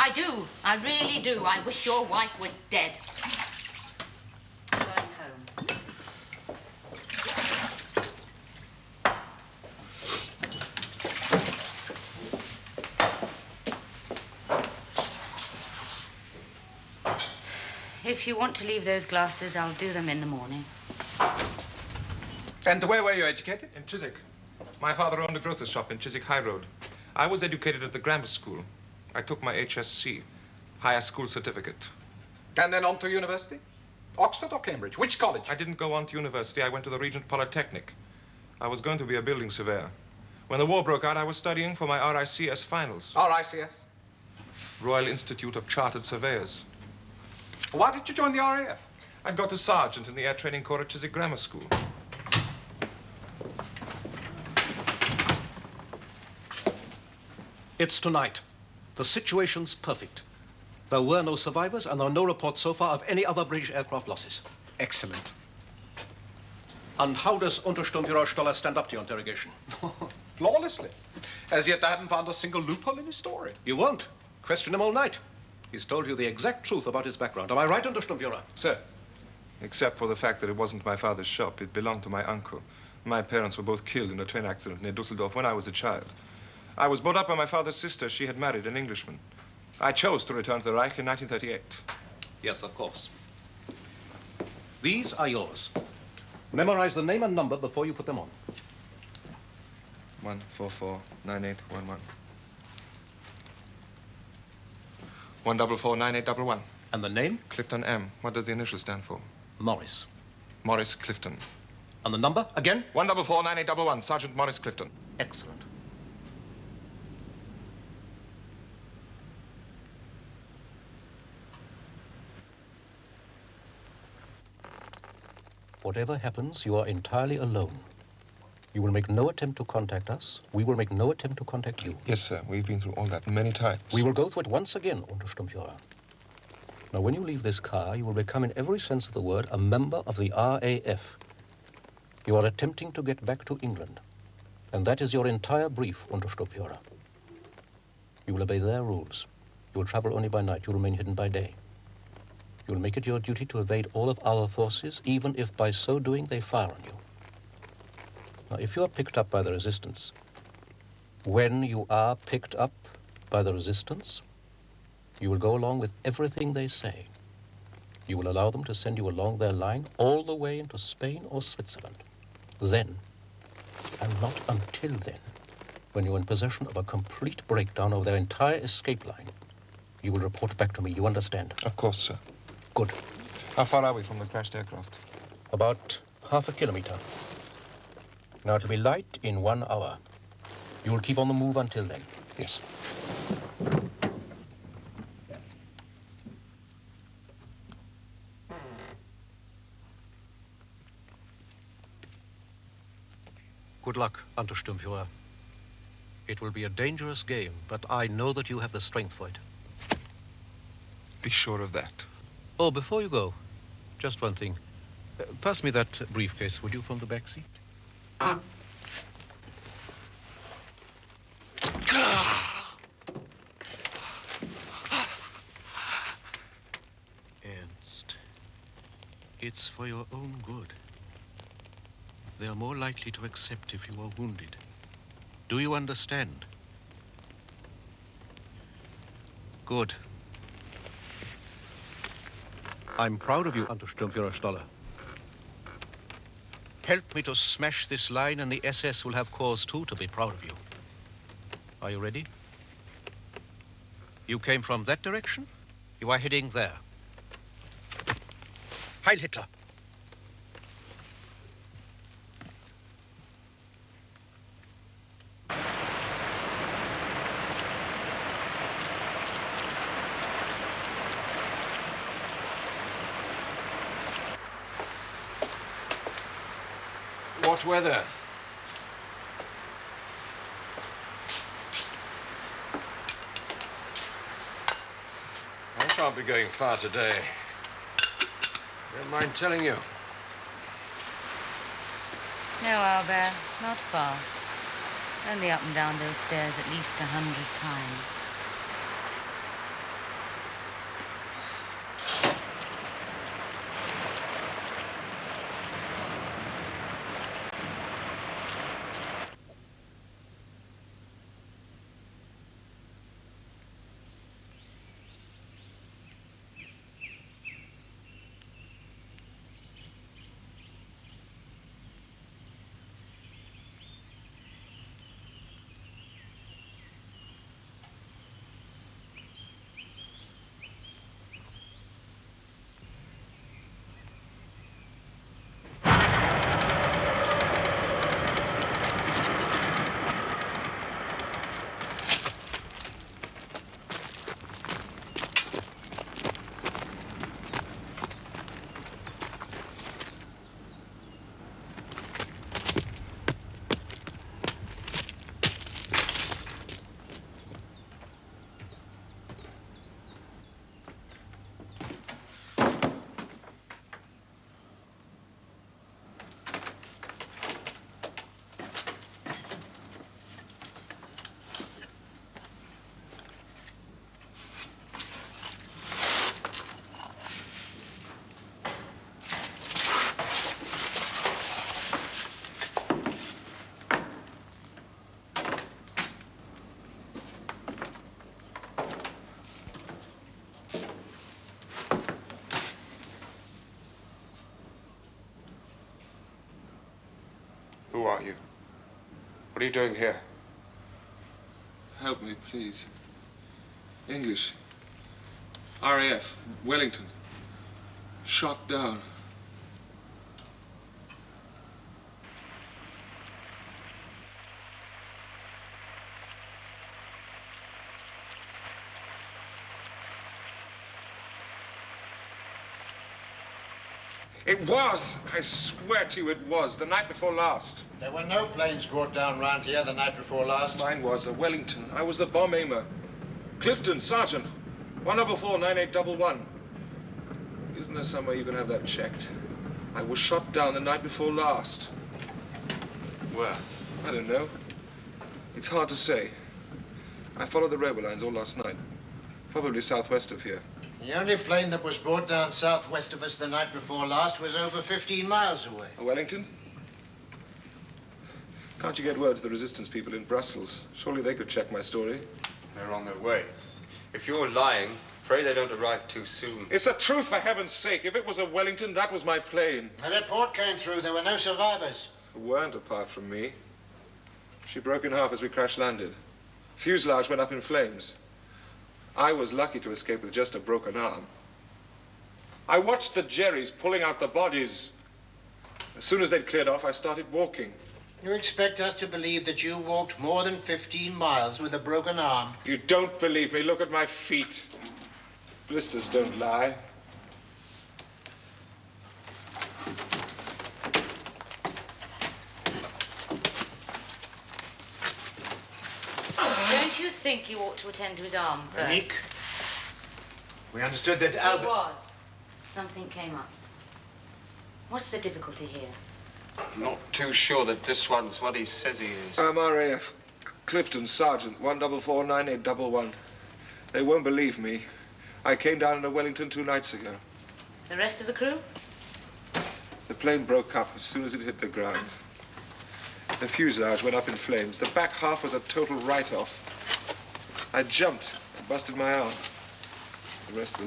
I do. I really do. I wish your wife was dead. I'm going home. If you want to leave those glasses, I'll do them in the morning. And where were you educated? In Chiswick. My father owned a grocer's shop in Chiswick High Road. I was educated at the grammar school. I took my HSC, Higher School Certificate. And then on to university? Oxford or Cambridge? Which college? I didn't go on to university. I went to the Regent Polytechnic. I was going to be a building surveyor. When the war broke out, I was studying for my RICS finals. RICS? Royal Institute of Chartered Surveyors. Why did you join the RAF? I got a sergeant in the Air Training Corps at Chiswick Grammar School. It's tonight. The situation's perfect. There were no survivors, and there are no reports so far of any other British aircraft losses. Excellent. And how does Untersturmführer Stoller stand up to your interrogation? Flawlessly. As yet, I haven't found a single loophole in his story. You won't. Question him all night. He's told you the exact truth about his background. Am I right, Untersturmführer? Sir, except for the fact that it wasn't my father's shop, it belonged to my uncle. My parents were both killed in a train accident near Dusseldorf when I was a child. I was brought up by my father's sister. She had married an Englishman. I chose to return to the Reich in 1938. Yes, of course. These are yours. Memorize the name and number before you put them on. 1449811. 1449811. And the name? Clifton M. What does the initial stand for? Morris. Morris Clifton. And the number again? 1449811. Sergeant Morris Clifton. Excellent. Whatever happens, you are entirely alone. You will make no attempt to contact us. We will make no attempt to contact you. Yes, sir. We've been through all that many times. We will go through it once again, Untersturmführer. Now, when you leave this car, you will become, in every sense of the word, a member of the RAF. You are attempting to get back to England. And that is your entire brief, Untersturmführer. You will obey their rules. You will travel only by night. You will remain hidden by day. You will make it your duty to evade all of our forces, even if by so doing they fire on you. Now, if you are picked up by the resistance, when you are picked up by the resistance, you will go along with everything they say. You will allow them to send you along their line all the way into Spain or Switzerland. Then, and not until then, when you're in possession of a complete breakdown of their entire escape line, you will report back to me. You understand? Of course, sir. Good. How far are we from the crashed aircraft? About half a kilometer. Now, it'll be light in 1 hour. You will keep on the move until then. Yes. Good luck, Untersturmführer. It will be a dangerous game, but I know that you have the strength for it. Be sure of that. Oh, before you go, just one thing. Pass me that briefcase, would you, from the back seat? Ernst, it's for your own good. They are more likely to accept if you are wounded. Do you understand? Good. I'm proud of you, Untersturmführer Stoller. Help me to smash this line, and the SS will have cause, too, to be proud of you. Are you ready? You came from that direction? You are heading there. Heil Hitler! What weather? I shan't be going far today. Don't mind telling you. No, Albert, not far. Only up and down those stairs at least 100 times. What are you doing here? Help me, please. English. RAF, Wellington. Shot down. It was, I swear to you it was, the night before last. There were no planes brought down round here the night before last. Mine was a Wellington. I was the bomb aimer. Clifton, Sergeant. 144-9811. Isn't there somewhere you can have that checked? I was shot down the night before last. Where? I don't know. It's hard to say. I followed the railway lines all last night. Probably southwest of here. The only plane that was brought down southwest of us the night before last was over 15 miles away. A Wellington? Can't you get word to the resistance people in Brussels? Surely they could check my story. They're on their way. If you're lying, pray they don't arrive too soon. It's the truth, for heaven's sake. If it was a Wellington, that was my plane. The report came through. There were no survivors. There weren't, apart from me. She broke in half as we crash-landed. Fuselage went up in flames. I was lucky to escape with just a broken arm. I watched the Jerrys pulling out the bodies. As soon as they'd cleared off, I started walking. You expect us to believe that you walked more than 15 miles with a broken arm? If you don't believe me, look at my feet. Blisters don't lie. Don't you think you ought to attend to his arm first? Monique, we understood that It Albert... was. Something came up. What's the difficulty here? I'm not too sure that this one's what he says he is. I'm RAF. Clifton, Sergeant, 144-9811. They won't believe me. I came down in a Wellington 2 nights ago. The rest of the crew? The plane broke up as soon as it hit the ground. The fuselage went up in flames. The back half was a total write-off. I jumped and busted my arm. The rest of the